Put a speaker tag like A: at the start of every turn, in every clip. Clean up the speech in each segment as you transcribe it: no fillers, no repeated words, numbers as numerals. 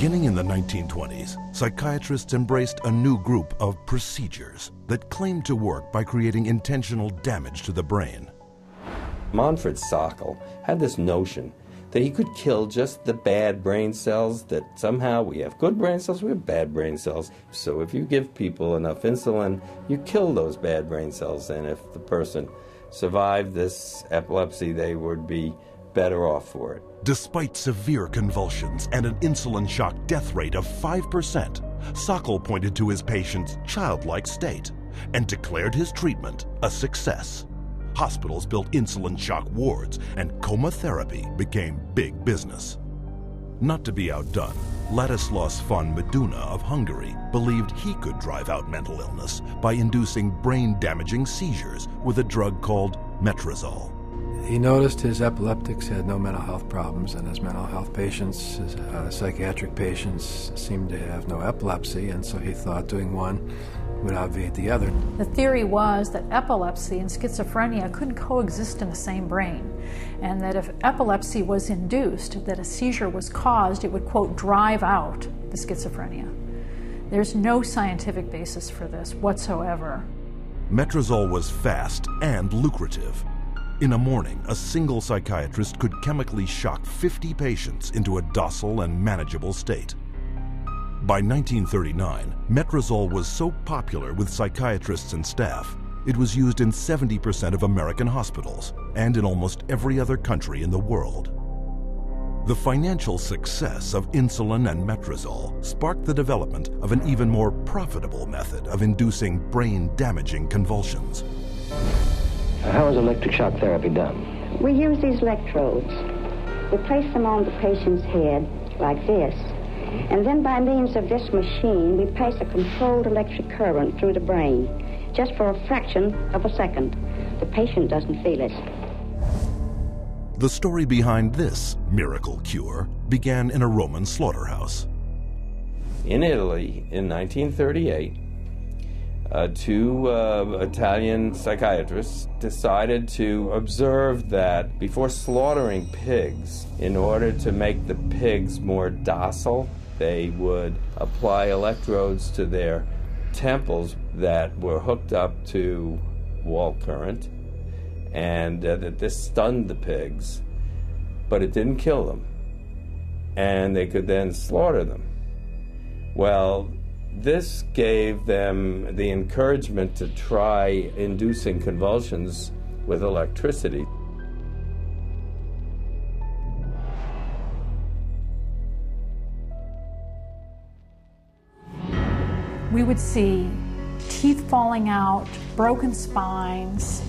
A: Beginning in the 1920s, psychiatrists embraced a new group of procedures that claimed to work by creating intentional damage to the brain.
B: Manfred Sokal had this notion that he could kill just the bad brain cells, that somehow we have good brain cells, we have bad brain cells. So if you give people enough insulin, you kill those bad brain cells, and if the person survived this epilepsy, they would be better off for it.
A: Despite severe convulsions and an insulin shock death rate of 5%, Sokal pointed to his patient's childlike state and declared his treatment a success. Hospitals built insulin shock wards, and coma therapy became big business. Not to be outdone, Ladislaus von Meduna of Hungary believed he could drive out mental illness by inducing brain-damaging seizures with a drug called metrazole.
C: He noticed his epileptics had no mental health problems, and his mental health patients, his psychiatric patients, seemed to have no epilepsy, and so he thought doing one would obviate the other.
D: The theory was that epilepsy and schizophrenia couldn't coexist in the same brain, and that if epilepsy was induced, that a seizure was caused, it would, quote, drive out the schizophrenia. There's no scientific basis for this whatsoever.
A: Metrazole was fast and lucrative. In a morning, a single psychiatrist could chemically shock 50 patients into a docile and manageable state. By 1939, metrazole was so popular with psychiatrists and staff, it was used in 70% of American hospitals and in almost every other country in the world. The financial success of insulin and metrazole sparked the development of an even more profitable method of inducing brain-damaging convulsions.
E: How is electric shock therapy done?
F: We use these electrodes. We place them on the patient's head like this, and then by means of this machine, we pass a controlled electric current through the brain, just for a fraction of a second. The patient doesn't feel it.
A: The story behind this miracle cure began in a Roman slaughterhouse.
B: In Italy, in 1938, two Italian psychiatrists decided to observe that before slaughtering pigs, in order to make the pigs more docile, they would apply electrodes to their temples that were hooked up to wall current, and that this stunned the pigs, but it didn't kill them, and they could then slaughter them. Well, this gave them the encouragement to try inducing convulsions with electricity.
D: We would see teeth falling out, broken spines,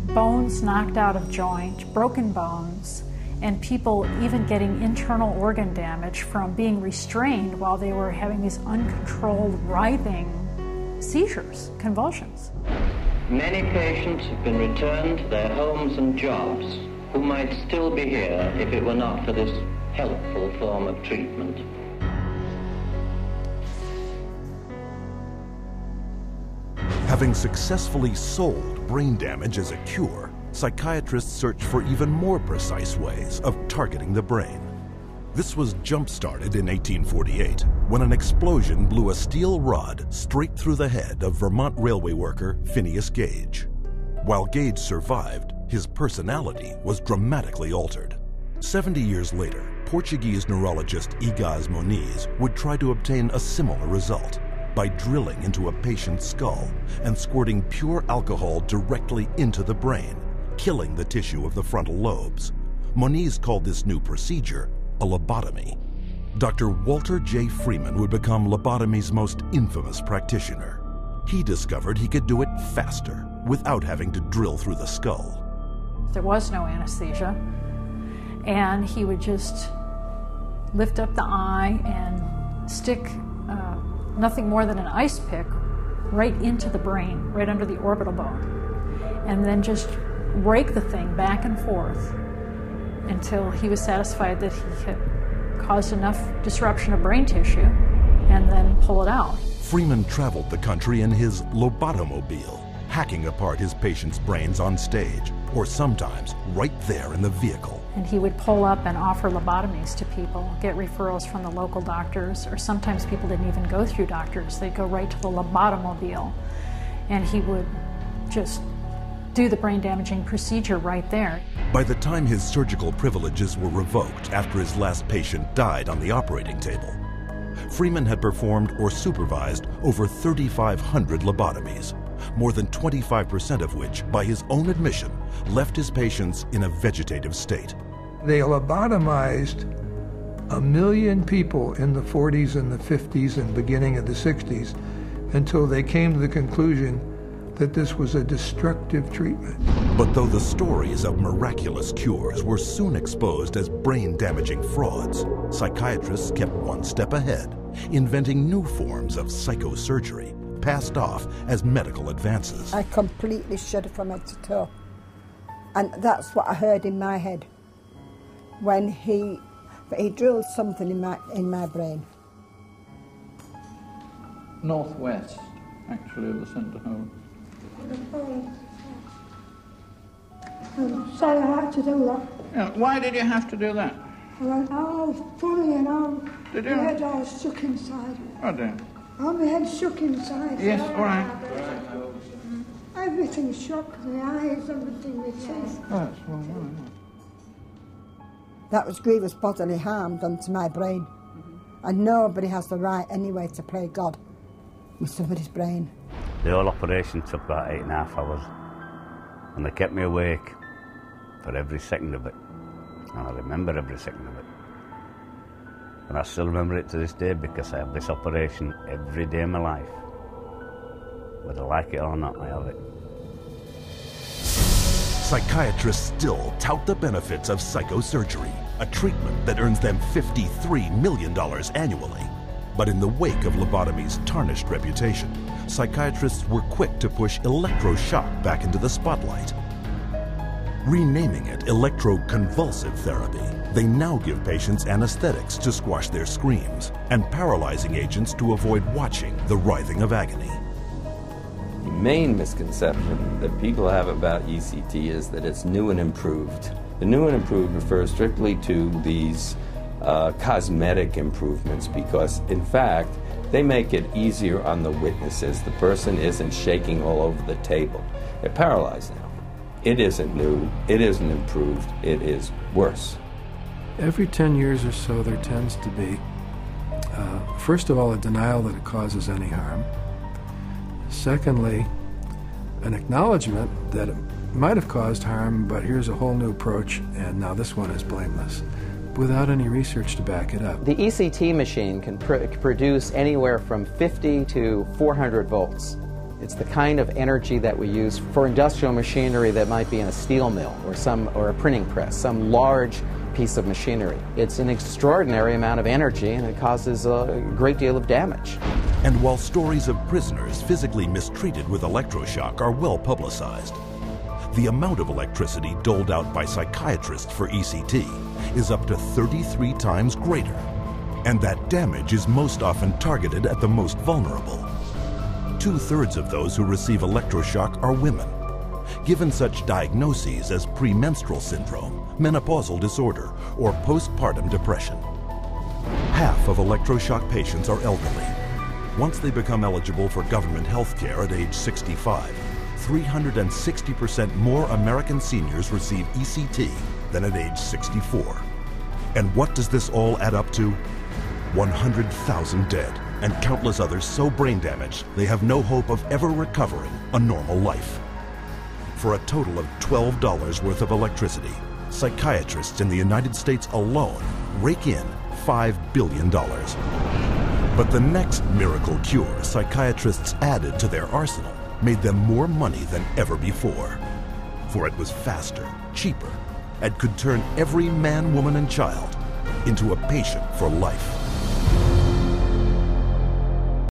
D: bones knocked out of joint, broken bones, and people even getting internal organ damage from being restrained while they were having these uncontrolled writhing seizures, convulsions.
E: Many patients have been returned to their homes and jobs who might still be here if it were not for this helpful form of treatment.
A: Having successfully sold brain damage as a cure, psychiatrists searched for even more precise ways of targeting the brain. This was jump-started in 1848 when an explosion blew a steel rod straight through the head of Vermont railway worker Phineas Gage. While Gage survived, his personality was dramatically altered. 70 years later, Portuguese neurologist Egas Moniz would try to obtain a similar result by drilling into a patient's skull and squirting pure alcohol directly into the brain, killing the tissue of the frontal lobes. Moniz called this new procedure a lobotomy. Dr. Walter J. Freeman would become lobotomy's most infamous practitioner. He discovered he could do it faster without having to drill through the skull.
D: There was no anesthesia, and he would just lift up the eye and stick nothing more than an ice pick right into the brain, right under the orbital bone, and then just rake the thing back and forth until he was satisfied that he had caused enough disruption of brain tissue, and then pull it out.
A: Freeman traveled the country in his lobotomobile, hacking apart his patients' brains on stage, or sometimes right there in the vehicle.
D: And he would pull up and offer lobotomies to people, get referrals from the local doctors, or sometimes people didn't even go through doctors. They'd go right to the lobotomobile, and he would just do the brain-damaging procedure right there.
A: By the time his surgical privileges were revoked after his last patient died on the operating table, Freeman had performed or supervised over 3,500 lobotomies, more than 25% of which, by his own admission, left his patients in a vegetative state.
G: They lobotomized 1 million people in the 40s and the 50s and beginning of the 60s until they came to the conclusion that this was a destructive treatment.
A: But though the stories of miraculous cures were soon exposed as brain-damaging frauds, psychiatrists kept one step ahead, inventing new forms of psychosurgery, passed off as medical advances.
H: I completely shuddered from head to toe. And that's what I heard in my head when he drilled something in my brain.
I: Northwest, actually, of the centre hole.
J: I'm sorry I had to do that.
I: Yeah, why did you have to do that?
J: I went, oh, funny and all.
I: Did you?
J: My head all shook inside.
I: Oh, dear.
J: Oh, my head shook inside.
I: Yes, all right.
J: Everything shook, my eyes, everything, my teeth.
I: Oh, that's well.
H: That was grievous bodily harm done to my brain. And nobody has the right anyway to play God with somebody's brain.
K: The whole operation took about 8.5 hours, and they kept me awake for every second of it, and I remember every second of it. And I still remember it to this day because I have this operation every day of my life. Whether I like it or not, I have it.
A: Psychiatrists still tout the benefits of psychosurgery, a treatment that earns them $53 million annually. But in the wake of lobotomy's tarnished reputation, psychiatrists were quick to push electroshock back into the spotlight. Renaming it electroconvulsive therapy, they now give patients anesthetics to squash their screams and paralyzing agents to avoid watching the writhing of agony.
B: The main misconception that people have about ECT is that it's new and improved. The new and improved refers strictly to these cosmetic improvements because, in fact, they make it easier on the witnesses. The person isn't shaking all over the table. They're paralyzed now. It isn't new. It isn't improved. It is worse.
C: Every 10 years or so, there tends to be, first of all, a denial that it causes any harm. Secondly, an acknowledgement that it might have caused harm, but here's a whole new approach, and now this one is blameless, without any research to back it up.
L: The ECT machine can produce anywhere from 50 to 400 volts. It's the kind of energy that we use for industrial machinery that might be in a steel mill or a printing press, some large piece of machinery. It's an extraordinary amount of energy, and it causes a great deal of damage.
A: And while stories of prisoners physically mistreated with electroshock are well publicized, the amount of electricity doled out by psychiatrists for ECT is up to 33 times greater. And that damage is most often targeted at the most vulnerable. 2/3 of those who receive electroshock are women. Given such diagnoses as premenstrual syndrome, menopausal disorder, or postpartum depression. Half of electroshock patients are elderly. Once they become eligible for government health care at age 65, 360% more American seniors receive ECT than at age 64. And what does this all add up to? 100,000 dead, and countless others so brain damaged they have no hope of ever recovering a normal life. For a total of $12 worth of electricity, psychiatrists in the United States alone rake in $5 billion. But the next miracle cure psychiatrists added to their arsenal made them more money than ever before. For it was faster, cheaper, and could turn every man, woman, and child into a patient for life.